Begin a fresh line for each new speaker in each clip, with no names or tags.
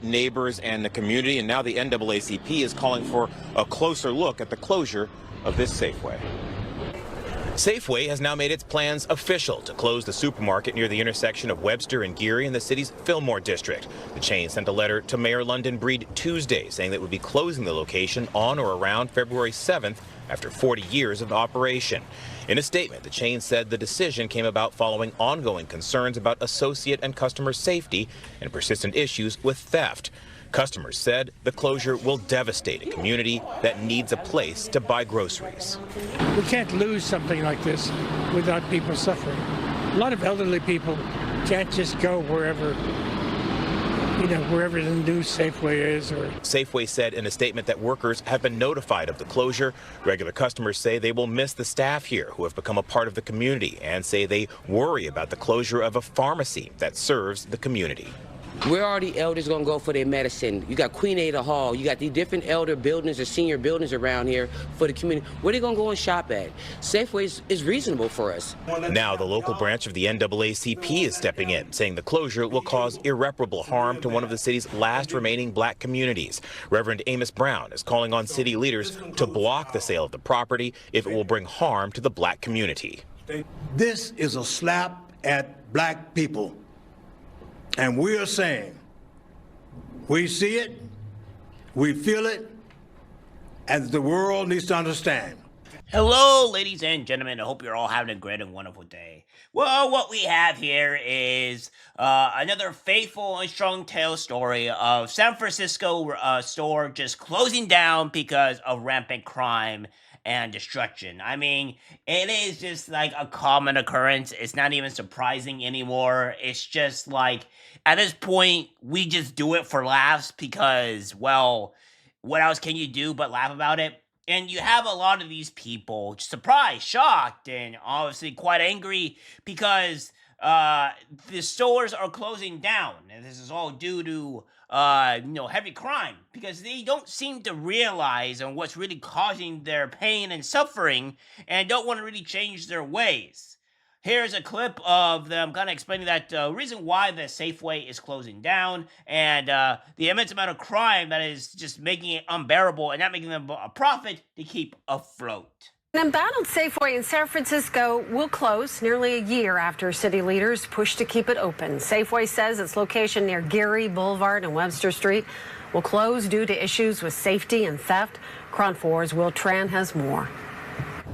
Neighbors and the community, and now the NAACP is calling for a closer look at the closure of this Safeway. Safeway has now made its plans official to close the supermarket near the intersection of Webster and Geary in the city's Fillmore district. The chain sent a letter to Mayor London Breed Tuesday saying that it would be closing the location on or around February 7th after 40 years of operation. In a statement, the chain said the decision came about following ongoing concerns about associate and customer safety and persistent issues with theft. Customers said the closure will devastate a community that needs a place to buy groceries.
We can't lose something like this without people suffering. A lot of elderly people can't just go wherever the new Safeway is.
Safeway said in a statement that workers have been notified of the closure. Regular customers say they will miss the staff here who have become a part of the community and say they worry about the closure of a pharmacy that serves the community.
Where are the elders going to go for their medicine? You got Queen Ada Hall. You got these different elder buildings or senior buildings around here for the community. Where are they going to go and shop at? Safeway is reasonable for us.
Now the local branch of the NAACP is stepping in, saying the closure will cause irreparable harm to one of the city's last remaining black communities. Reverend Amos Brown is calling on city leaders to block the sale of the property if it will bring harm to the black community.
This is a slap at black people. And we are saying, we see it, we feel it, and the world needs to understand.
Hello, ladies and gentlemen. I hope you're all having a great and wonderful day. Well, what we have here is another faithful and strong tale story of San Francisco store just closing down because of rampant crime and destruction. I mean, it is just like a common occurrence. It's not even surprising anymore. It's just like, at this point, we just do it for laughs because, well, what else can you do but laugh about it? And you have a lot of these people surprised, shocked, and obviously quite angry because the stores are closing down. And this is all due to heavy crime, because they don't seem to realize on what's really causing their pain and suffering and don't want to really change their ways. Here's a clip of them kind of explaining that reason why the Safeway is closing down and the immense amount of crime that is just making it unbearable and not making them a profit to keep afloat.
An embattled Safeway in San Francisco will close nearly a year after city leaders push to keep it open. Safeway says its location near Geary Boulevard and Webster Street will close due to issues with safety and theft. KRON 4's Will Tran has more.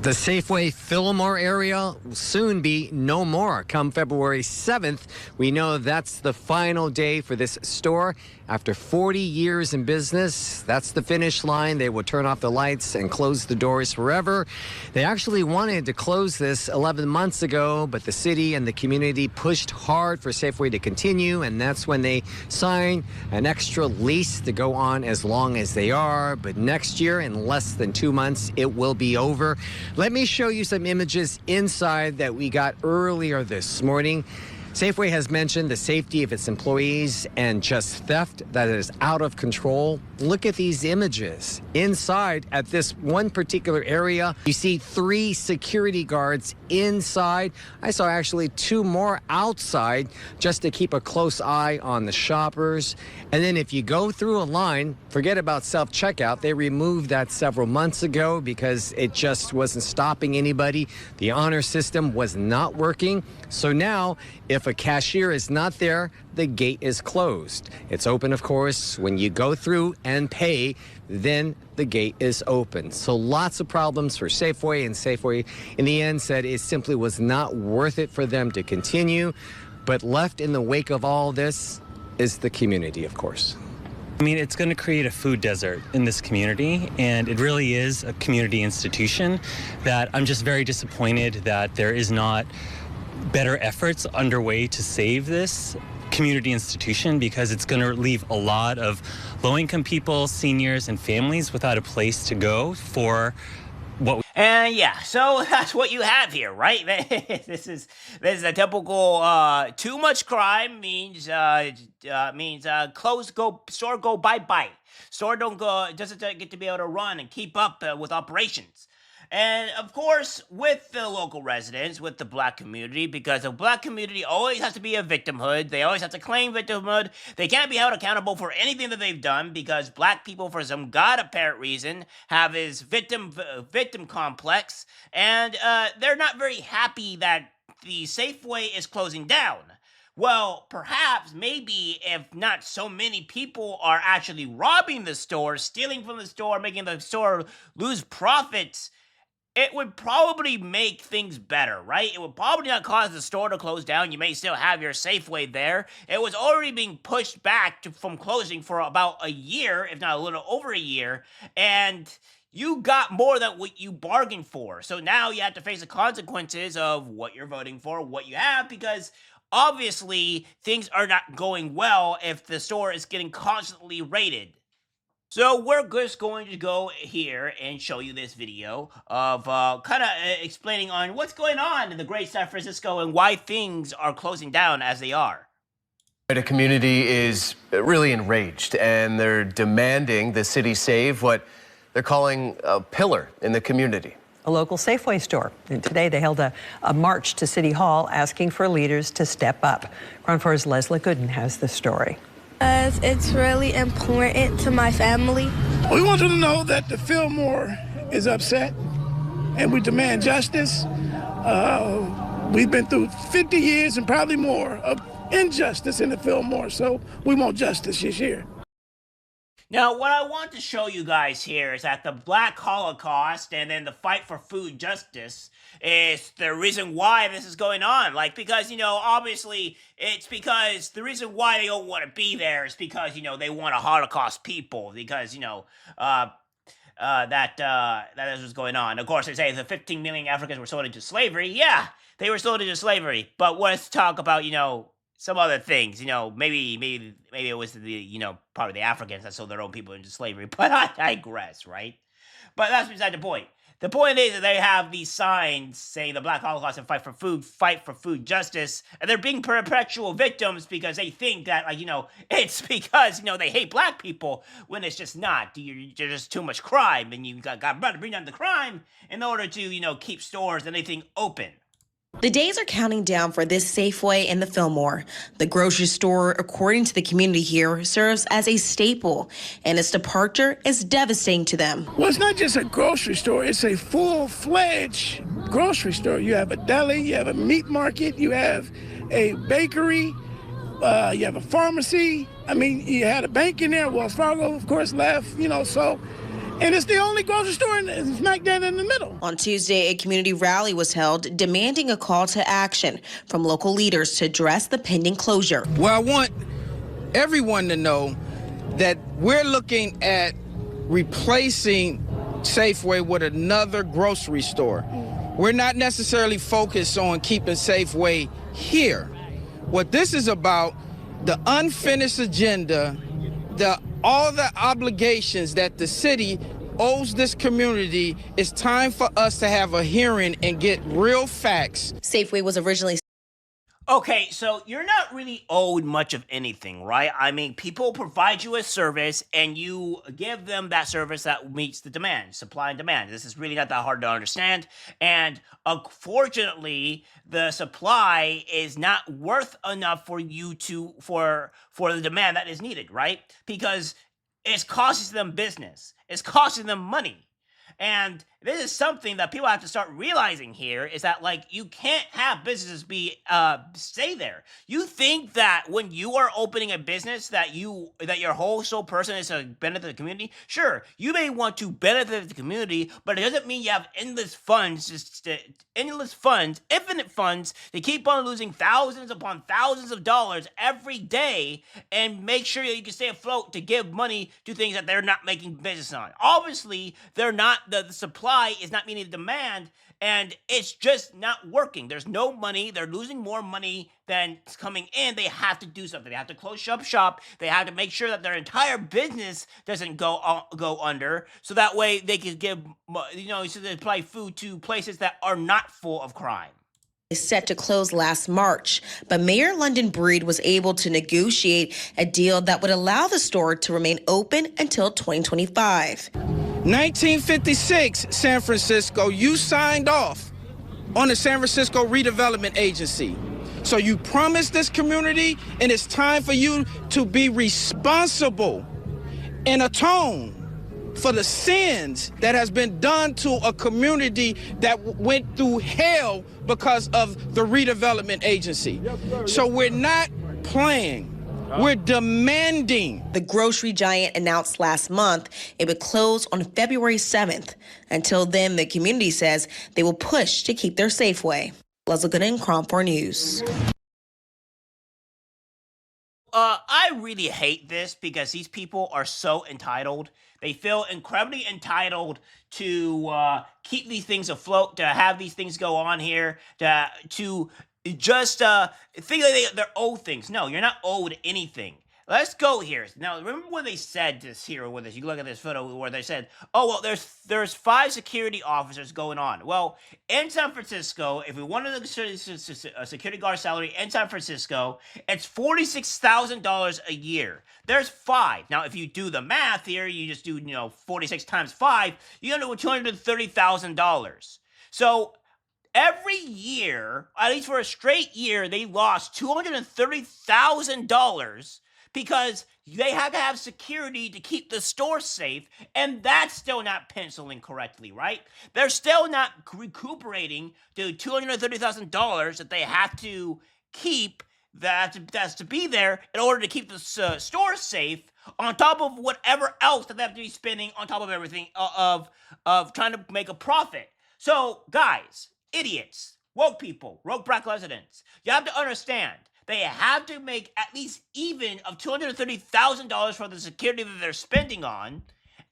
The Safeway Fillmore area will soon be no more. Come February 7th, we know that's the final day for this store. After 40 years in business, that's the finish line. They will turn off the lights and close the doors forever. They actually wanted to close this 11 months ago, but the city and the community pushed hard for Safeway to continue, and that's when they signed an extra lease to go on as long as they are. But next year, in less than 2 months, it will be over. Let me show you some images inside that we got earlier this morning. Safeway has mentioned the safety of its employees and just theft that is out of control. Look at these images. Inside at this one particular area, you see 3 security guards inside. I saw actually 2 more outside just to keep a close eye on the shoppers. And then if you go through a line, forget about self-checkout. They removed that several months ago because it just wasn't stopping anybody. The honor system was not working. So now, if a cashier is not there, the gate is closed. It's open, of course, when you go through and pay, then the gate is open. So lots of problems for Safeway, and Safeway in the end said it simply was not worth it for them to continue. But left in the wake of all this is the community, of course.
I mean, it's going to create a food desert in this community, and it really is a community institution that I'm just very disappointed that there is not better efforts underway to save this community institution, because it's going to leave a lot of low-income people, seniors, and families without a place to go for what.
And yeah, so that's what you have here, right? This is a typical too much crime means close, store go bye-bye. Store doesn't get to be able to run and keep up with operations. And of course, with the local residents, with the black community, because the black community always has to be a victimhood. They always have to claim victimhood. They can't be held accountable for anything that they've done because black people, for some god apparent reason, have this victim complex, and they're not very happy that the Safeway is closing down. Well, perhaps, maybe, if not so many people are actually robbing the store, stealing from the store, making the store lose profits, it would probably make things better, right? It would probably not cause the store to close down. You may still have your Safeway there. It was already being pushed back from closing for about a year, if not a little over a year, and you got more than what you bargained for. So now you have to face the consequences of what you're voting for, what you have, because obviously things are not going well if the store is getting constantly raided. So we're just going to go here and show you this video of explaining on what's going on in the great San Francisco and why things are closing down as they are.
The community is really enraged, and they're demanding the city save what they're calling a pillar in the community.
A local Safeway store. And today they held a march to City Hall asking for leaders to step up. Ground 4's Leslie Gooden has the story.
It's really important to my family.
We want you to know that the Fillmore is upset and we demand justice. We've been through 50 years and probably more of injustice in the Fillmore, so we want justice this year.
Now, what I want to show you guys here is that the Black Holocaust and then the fight for food justice is the reason why this is going on. Like, because, obviously, it's because the reason why they don't want to be there is because, they want to Holocaust people. Because, that is what's going on. Of course, they say the 15 million Africans were sold into slavery. Yeah, they were sold into slavery. But let's talk about, some other things, maybe it was probably the Africans that sold their own people into slavery, but I digress, right? But that's beside the point. The point is that they have these signs saying the Black Holocaust and fight for food justice, and they're being perpetual victims because they think that, it's because, they hate black people, when it's just not. There's just too much crime, and you got to bring down the crime in order to, keep stores and anything open.
The days are counting down for this Safeway in the Fillmore. The grocery store, according to the community here, serves as a staple, and its departure is devastating to them.
Well, it's not just a grocery store. It's a full-fledged grocery store. You have a deli, you have a meat market, you have a bakery, you have a pharmacy. I mean, you had a bank in there. Wells Fargo, of course, left, so... And it's the only grocery store smack dab in the middle.
On Tuesday, a community rally was held demanding a call to action from local leaders to address the pending closure.
Well, I want everyone to know that we're looking at replacing Safeway with another grocery store. We're not necessarily focused on keeping Safeway here. What this is about, the unfinished agenda, all the obligations that the city owes this community. It's time for us to have a hearing and get real facts.
Safeway was originally...
Okay, so you're not really owed much of anything, right? I mean, people provide you a service and you give them that service that meets the demand, supply and demand. This is really not that hard to understand. And unfortunately, the supply is not worth enough for you for the demand that is needed, right? Because it's costing them business. It's costing them money. And this is something that people have to start realizing here is that, you can't have businesses stay there. You think that when you are opening a business that your whole sole person is to benefit the community? Sure, you may want to benefit the community, but it doesn't mean you have infinite funds to keep on losing thousands upon thousands of dollars every day and make sure that you can stay afloat to give money to things that they're not making business on. Obviously, they're not, the supply is not meeting the demand, and it's just not working. There's no money. They're losing more money than is coming in. They have to do something. They have to close shop. They have to make sure that their entire business doesn't go under, so that way they can give, so they supply food to places that are not full of crime.
Is set to close last March, but Mayor London Breed was able to negotiate a deal that would allow the store to remain open until 2025.
1956, San Francisco, you signed off on the San Francisco Redevelopment Agency. So you promised this community, and it's time for you to be responsible and atone for the sins that has been done to a community that went through hell because of the redevelopment agency. So we're not playing. We're demanding.
The grocery giant announced last month it would close on February 7th. Until then, the community says they will push to keep their Safeway. Leslie Gooden, Crom 4 News.
I really hate this because these people are so entitled. They feel incredibly entitled to keep these things afloat, to have these things go on here, to just think that they're owed things. No, you're not owed anything. Let's go here. Now, remember when they said this here with us? You look at this photo where they said, oh, well, there's 5 security officers going on. Well, in San Francisco, if we wanted a security guard salary in San Francisco, it's $46,000 a year. There's 5. Now, if you do the math here, you just do, 46 times 5, you end up with $230,000. So every year, at least for a straight year, they lost $230,000 because they had to have security to keep the store safe, and that's still not penciling correctly, right? They're still not recuperating the $230,000 that they have to keep, that's to be there in order to keep the store safe, on top of whatever else that they have to be spending on top of everything of trying to make a profit. So, guys, idiots, woke people, woke black residents, you have to understand, they have to make at least even of $230,000 for the security that they're spending on,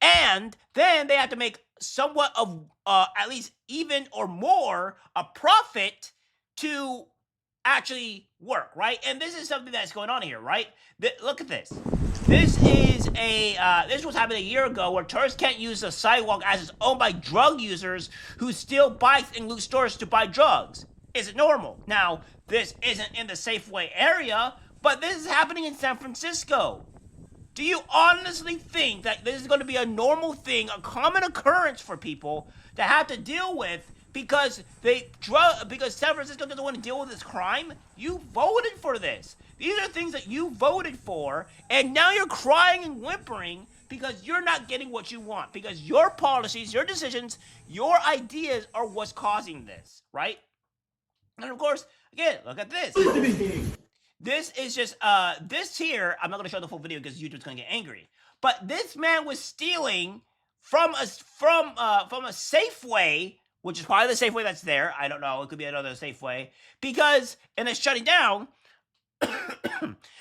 and then they have to make somewhat of at least even or more a profit to actually work, right? And this is something that's going on here, right? Look at this. This is this was happening a year ago where tourists can't use the sidewalk as it's owned by drug users who steal bikes and loot stores to buy drugs. Is it normal? Now, this isn't in the Safeway area, but this is happening in San Francisco. Do you honestly think that this is going to be a normal thing, a common occurrence for people to have to deal with because because San Francisco doesn't want to deal with this crime? You voted for this. These are things that you voted for, and now you're crying and whimpering because you're not getting what you want, because your policies, your decisions, your ideas are what's causing this, right? And of course, again, look at this. This is just, this here, I'm not going to show the full video because YouTube's going to get angry. But this man was stealing from a Safeway, which is probably the Safeway that's there. I don't know. It could be another Safeway. And it's shutting down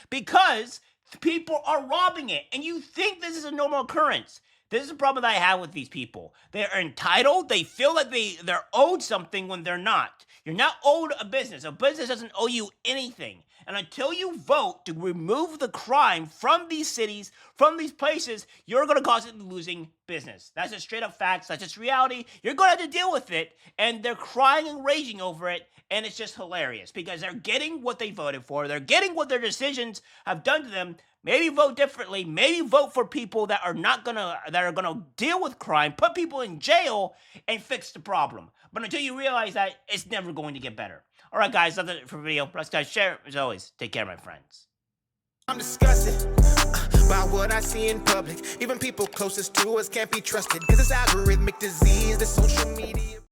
because people are robbing it. And you think this is a normal occurrence. This is the problem that I have with these people. They are entitled. They feel like they're owed something when they're not. You're not owed a business. A business doesn't owe you anything. And until you vote to remove the crime from these cities, from these places, you're going to cause it losing business. That's just straight up facts. That's just reality. You're going to have to deal with it. And they're crying and raging over it. And it's just hilarious because they're getting what they voted for. They're getting what their decisions have done to them. Maybe vote differently. Maybe vote for people that are gonna deal with crime, put people in jail, and fix the problem. But until you realize that, it's never going to get better. All right, guys, that's it for the video. Let's guys share. As always, take care, my friends.
I'm disgusted by what I see in public. Even people closest to us can't be trusted because it's algorithmic disease, the social media.